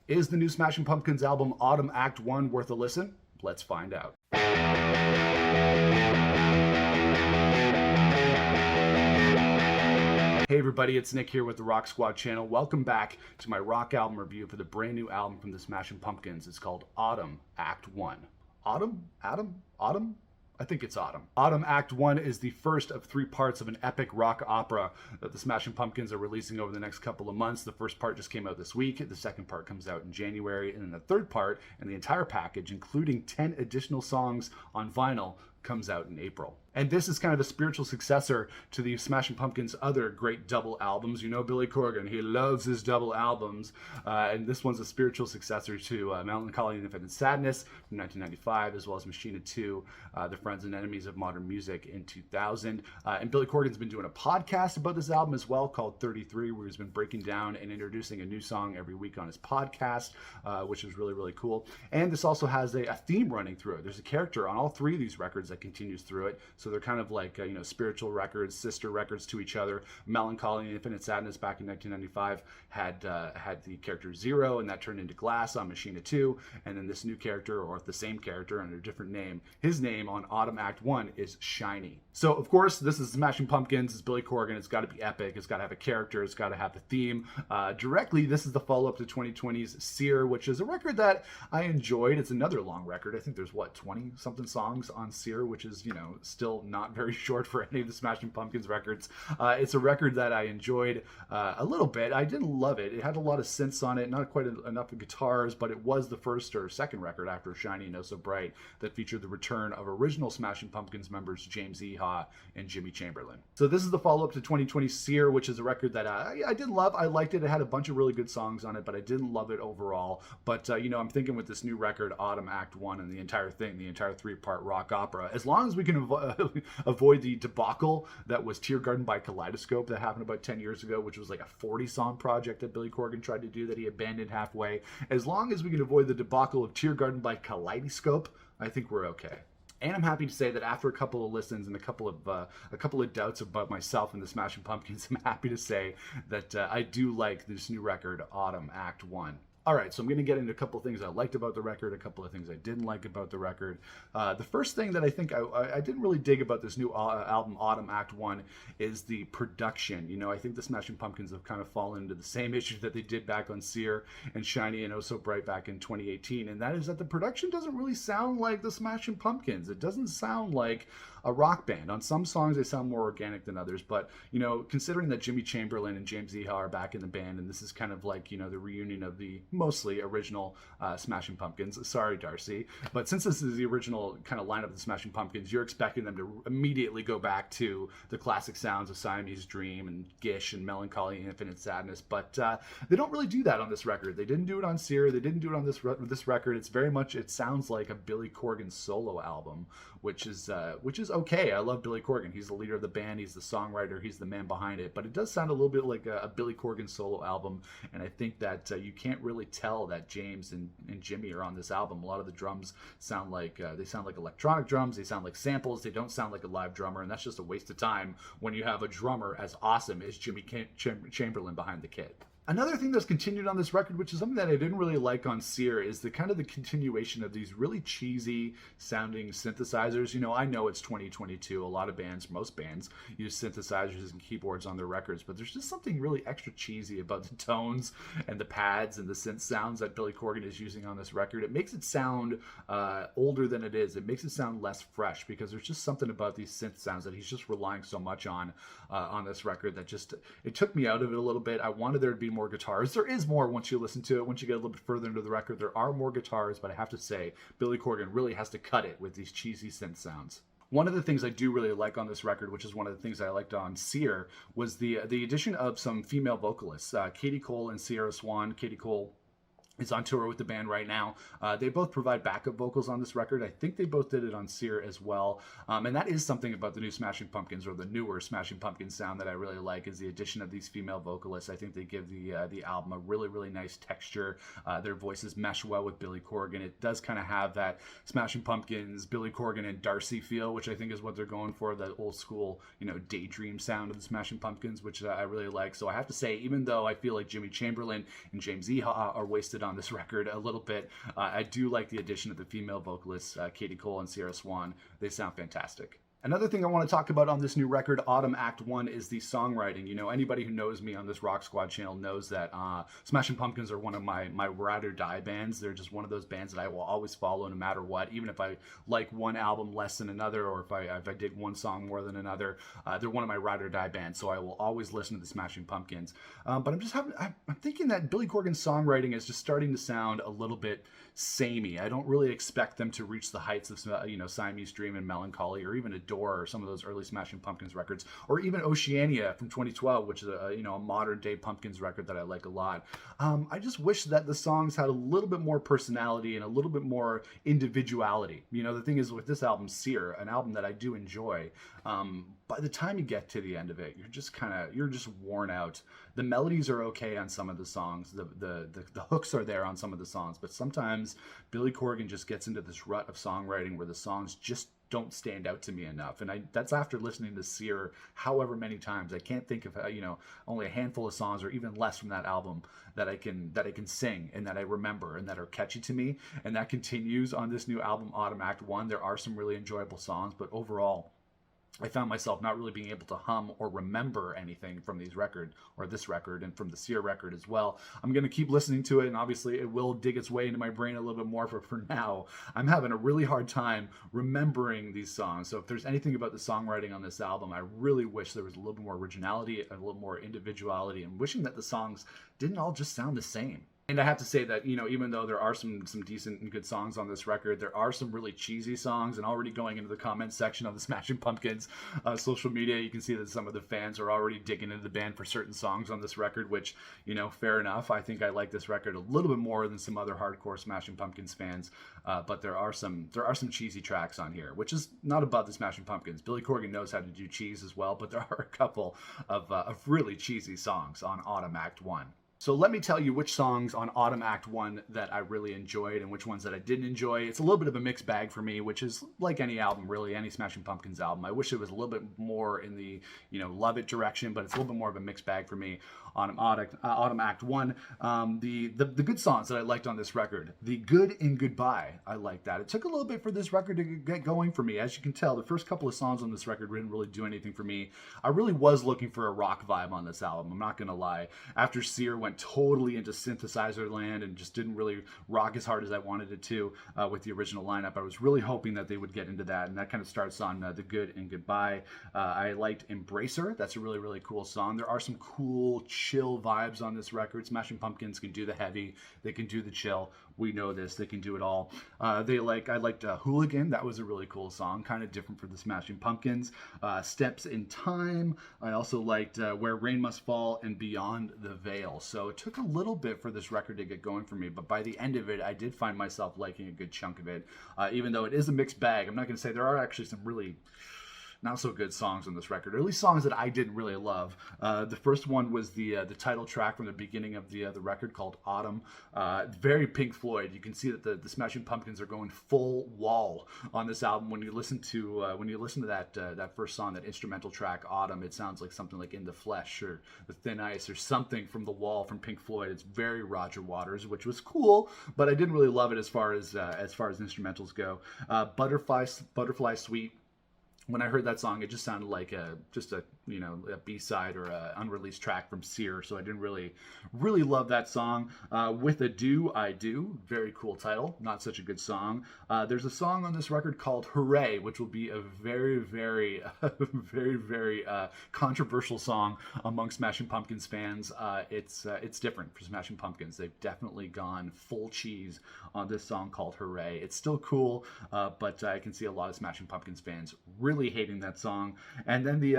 Is the new Smashing Pumpkins album Autumn Act 1 worth a listen? Let's find out. Hey everybody, it's Nick here with the Rock Squad channel. Welcome back to my rock album review for the brand new album from the Smashing Pumpkins. It's called Autumn Act 1. Autumn? I think it's Autumn. Autumn Act 1 is the first of 3 parts of an epic rock opera that the Smashing Pumpkins are releasing over the next couple of months. The first part just came out this week. The second part comes out in January. And then the third part and the entire package, including 10 additional songs on vinyl, comes out in April. And this is kind of a spiritual successor to the Smashing Pumpkins' other great double albums. You know Billy Corgan, he loves his double albums. And this one's a spiritual successor to Melancholy and Infinite Sadness from 1995, as well as Machina 2, The Friends and Enemies of Modern Music in 2000. And Billy Corgan's been doing a podcast about this album as well called 33, where he's been breaking down and introducing a new song every week on his podcast, which is really, really cool. And this also has a theme running through it. There's a character on all 3 of these records that continues through it. So they're kind of like, spiritual records, sister records to each other. Melancholy and Infinite Sadness back in 1995 had the character Zero, and that turned into Glass on Machina 2. And then this new character, or the same character under a different name, his name on Autumn Act 1 is Shiny. So, of course, this is Smashing Pumpkins. It's Billy Corgan. It's got to be epic. It's got to have a character. It's got to have the theme. Directly, this is the follow-up to 2020's Sear, which is a record that I enjoyed. It's another long record. I think there's, 20-something songs on Sear, which is, still not very short for any of the Smashing Pumpkins records. It's a record that I enjoyed a little bit. I didn't love it. It had a lot of synths on it, not quite enough of guitars, but it was the first or second record after Shiny and Oh So Bright that featured the return of original Smashing Pumpkins members James Iha and Jimmy Chamberlin. So this is the follow-up to 2020 Sear, which is a record that I did love. I liked it. It had a bunch of really good songs on it, but I didn't love it overall. But, I'm thinking with this new record, Autumn Act 1, and the entire thing, the entire 3-part rock opera, as long as we can avoid the debacle that was Tear Garden by Kaleidoscope that happened about 10 years ago, which was like a 40-song project that Billy Corgan tried to do that he abandoned halfway. As long as we can avoid the debacle of Tear Garden by Kaleidoscope, I think we're okay. And I'm happy to say that after a couple of listens and a couple of doubts about myself and the Smashing Pumpkins, I'm happy to say that I do like this new record, Autumn Act 1. All right, so I'm going to get into a couple of things I liked about the record, a couple of things I didn't like about the record. The first thing that I think I didn't really dig about this new album, Autumn Act 1, is the production. I think the Smashing Pumpkins have kind of fallen into the same issue that they did back on Sear and Shiny and Oh So Bright back in 2018, and that is that the production doesn't really sound like the Smashing Pumpkins. It doesn't sound like a rock band. On some songs, they sound more organic than others, but, considering that Jimmy Chamberlin and James Iha are back in the band, and this is kind of like, the reunion of the mostly original Smashing Pumpkins. Sorry, Darcy. But since this is the original kind of lineup of the Smashing Pumpkins, you're expecting them to immediately go back to the classic sounds of Siamese Dream and Gish and Melancholy and Infinite Sadness. But they don't really do that on this record. They didn't do it on Sear. They didn't do it on this record. It's very much, it sounds like a Billy Corgan solo album, which is okay. I love Billy Corgan. He's the leader of the band. He's the songwriter. He's the man behind it. But it does sound a little bit like a Billy Corgan solo album. And I think that you can't really tell that James and Jimmy are on this album. A lot of the drums sound like electronic drums. They sound like samples. They don't sound like a live drummer, and that's just a waste of time when you have a drummer as awesome as Jimmy Chamberlin behind the kit. Another thing that's continued on this record, which is something that I didn't really like on Sear, is the continuation of these really cheesy sounding synthesizers. I know it's 2022. A lot of bands, most bands, use synthesizers and keyboards on their records, but there's just something really extra cheesy about the tones and the pads and the synth sounds that Billy Corgan is using on this record. It makes it sound older than it is. It makes it sound less fresh because there's just something about these synth sounds that he's just relying so much on this record that it took me out of it a little bit. I wanted there to be more guitars. There is more once you listen to it. Once you get a little bit further into the record, there are more guitars, but I have to say, Billy Corgan really has to cut it with these cheesy synth sounds. One of the things I do really like on this record, which is one of the things I liked on Sear, was the addition of some female vocalists, Katie Cole and Sierra Swan. Katie Cole is on tour with the band right now. They both provide backup vocals on this record. I think they both did it on Sear as well. And that is something about the new Smashing Pumpkins, or the newer Smashing Pumpkins sound, that I really like, is the addition of these female vocalists. I think they give the album a really, really nice texture. Their voices mesh well with Billy Corgan. It does kind of have that Smashing Pumpkins, Billy Corgan, and Darcy feel, which I think is what they're going for, that old school, daydream sound of the Smashing Pumpkins, which I really like. So I have to say, even though I feel like Jimmy Chamberlin and James Iha are wasted on this record a little bit. I do like the addition of the female vocalists, Katie Cole and Sierra Swan. They sound fantastic. Another thing I want to talk about on this new record, Autumn Act 1, is the songwriting. You know, anybody who knows me on this Rock Squad channel knows that Smashing Pumpkins are one of my ride or die bands. They're just one of those bands that I will always follow no matter what, even if I like one album less than another, or if I dig one song more than another. They're one of my ride or die bands, so I will always listen to the Smashing Pumpkins. But I'm thinking that Billy Corgan's songwriting is just starting to sound a little bit samey. I don't really expect them to reach the heights of, you know, Siamese Dream and Melancholy, or even Adore, or some of those early Smashing Pumpkins records, or even Oceania from 2012, which is a modern day Pumpkins record that I like a lot. I just wish that the songs had a little bit more personality and a little bit more individuality. You know, the thing is with this album, Sear, an album that I do enjoy, by the time you get to the end of it, you're just worn out. The melodies are okay on some of the songs. The hooks are there on some of the songs, but sometimes Billy Corgan just gets into this rut of songwriting where the songs just don't stand out to me enough. And that's after listening to Sear however many times. I can't think of only a handful of songs or even less from that album that I can sing and that I remember and that are catchy to me. And that continues on this new album, Autumn Act 1. There are some really enjoyable songs, but overall, I found myself not really being able to hum or remember anything from this record, and from the Sear record as well. I'm going to keep listening to it, and obviously it will dig its way into my brain a little bit more, but for now, I'm having a really hard time remembering these songs. So if there's anything about the songwriting on this album, I really wish there was a little bit more originality, a little more individuality, and wishing that the songs didn't all just sound the same. And I have to say that, you know, even though there are some decent and good songs on this record, there are some really cheesy songs. And already going into the comments section of the Smashing Pumpkins social media, you can see that some of the fans are already digging into the band for certain songs on this record, which, you know, fair enough. I think I like this record a little bit more than some other hardcore Smashing Pumpkins fans. But there are some cheesy tracks on here, which is not above the Smashing Pumpkins. Billy Corgan knows how to do cheese as well, but there are a couple of really cheesy songs on Autumn Act 1. So let me tell you which songs on Autumn Act 1 that I really enjoyed and which ones that I didn't enjoy. It's a little bit of a mixed bag for me, which is like any album, really, any Smashing Pumpkins album. I wish it was a little bit more in the, you know, love it direction, but it's a little bit more of a mixed bag for me on Autumn Act 1. The good songs that I liked on this record, The Good and Goodbye, I like that. It took a little bit for this record to get going for me. As you can tell, the first couple of songs on this record didn't really do anything for me. I really was looking for a rock vibe on this album, I'm not going to lie. After Sear went totally into synthesizer land and just didn't really rock as hard as I wanted it to with the original lineup, I was really hoping that they would get into that, and that kind of starts on The Good and Goodbye. I liked Embracer. That's a really, really cool song. There are some cool, chill vibes on this record. Smashing Pumpkins can do the heavy, they can do the chill. We know this, they can do it all. I liked Hooligan. That was a really cool song, kind of different for the Smashing Pumpkins. Steps in Time. I also liked Where Rain Must Fall and Beyond the Veil. So it took a little bit for this record to get going for me, but by the end of it, I did find myself liking a good chunk of it. Even though it is a mixed bag, I'm not going to say there are actually some really not so good songs on this record, or at least songs that I didn't really love. The first one was the title track from the beginning of the record called Autumn. Very Pink Floyd. You can see that the Smashing Pumpkins are going full wall on this album. When you listen to that first song, that instrumental track Autumn, it sounds like something like In the Flesh or The Thin Ice or something from The Wall from Pink Floyd. It's very Roger Waters, which was cool, but I didn't really love it as far as instrumentals go. Butterfly Suite. When I heard that song, it just sounded like a B-side or an unreleased track from Sear, so I didn't really love that song. With a Do, I Do, very cool title, not such a good song. There's a song on this record called Hooray, which will be a very, very, very, very controversial song among Smashing Pumpkins fans. It's different for Smashing Pumpkins. They've definitely gone full cheese on this song called Hooray. It's still cool, but I can see a lot of Smashing Pumpkins fans really hating that song. And then the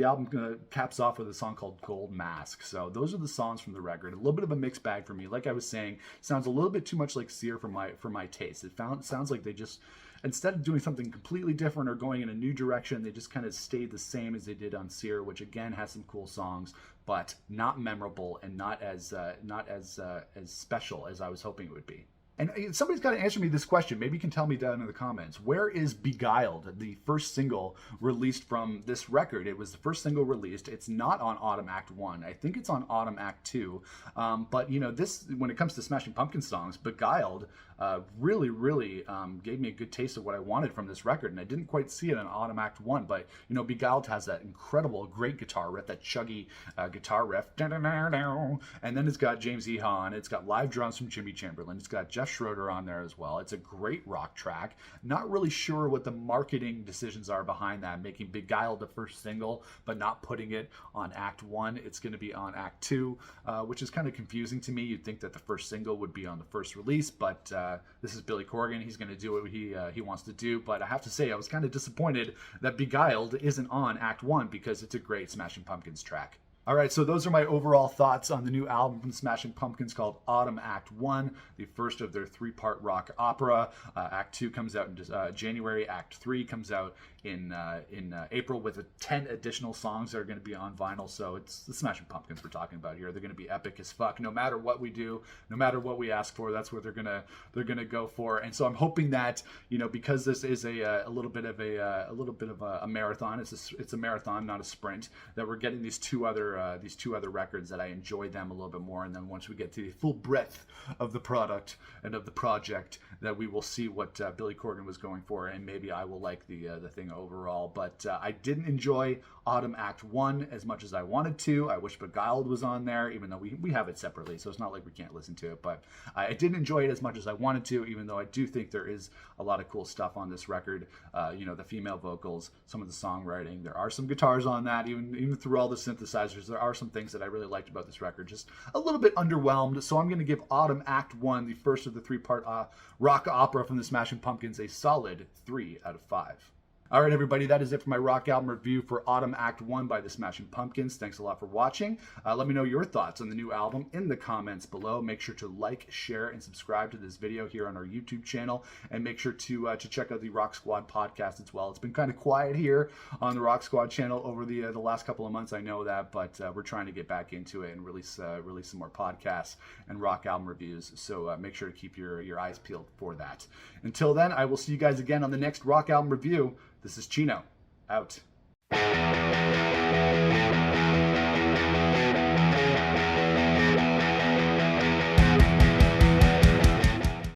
album caps off with a song called Gold Mask. So those are the songs from the record. A little bit of a mixed bag for me. Like I was saying, sounds a little bit too much like Sear for my taste. Sounds like they just, instead of doing something completely different or going in a new direction, they just kind of stayed the same as they did on Sear, which again has some cool songs, but not memorable and not as special as I was hoping it would be. And somebody's got to answer me this question. Maybe you can tell me down in the comments. Where is Beguiled, the first single released from this record? It was the first single released. It's not on Autumn Act 1. I think it's on Autumn Act 2. But, you know, this, when it comes to Smashing Pumpkins songs, Beguiled really gave me a good taste of what I wanted from this record. And I didn't quite see it in Autumn Act 1. But, you know, Beguiled has that incredible, great guitar riff, that chuggy guitar riff. And then it's got James Iha on it. It's got live drums from Jimmy Chamberlain. It's got Jeff Schroeder on there as well. It's a great rock track. Not really sure what the marketing decisions are behind that, making Beguiled the first single, but not putting it on Act 1. It's going to be on Act 2, which is kind of confusing to me. You'd think that the first single would be on the first release, but this is Billy Corgan. He's going to do what he wants to do. But I have to say, I was kind of disappointed that Beguiled isn't on Act 1 because it's a great Smashing Pumpkins track. All right, so those are my overall thoughts on the new album from Smashing Pumpkins called Autumn Act 1, the first of their three-part rock opera. Act 2 comes out in January. Act 3 comes out in April with 10 additional songs that are going to be on vinyl. So it's the Smashing Pumpkins we're talking about here. They're going to be epic as fuck. No matter what we do, no matter what we ask for, that's what they're gonna go for. And so I'm hoping that, you know, because this is a little bit of a marathon. It's a marathon, not a sprint. That we're getting these two other records that I enjoy them a little bit more. And then once we get to the full breadth of the product and of the project, that we will see what Billy Corgan was going for, and maybe I will like the thing overall. But I didn't enjoy Autumn Act 1 as much as I wanted to. I wish Beguiled was on there, even though we have it separately, so it's not like we can't listen to it. But I didn't enjoy it as much as I wanted to, even though I do think there is a lot of cool stuff on this record. You know, the female vocals, some of the songwriting. There are some guitars on that, even through all the synthesizers. There are some things that I really liked about this record. Just a little bit underwhelmed. So I'm going to give Autumn Act 1, the first of the three-part rock opera from the Smashing Pumpkins, a solid 3 out of 5. All right, everybody, that is it for my rock album review for Autumn Act 1 by the Smashing Pumpkins. Thanks a lot for watching. Let me know your thoughts on the new album in the comments below. Make sure to like, share, and subscribe to this video here on our YouTube channel. And make sure to check out the Rock Squad podcast as well. It's been kind of quiet here on the Rock Squad channel over the last couple of months. I know that, but we're trying to get back into it and release some more podcasts and rock album reviews. So make sure to keep your eyes peeled for that. Until then, I will see you guys again on the next rock album review. This is Chino, out.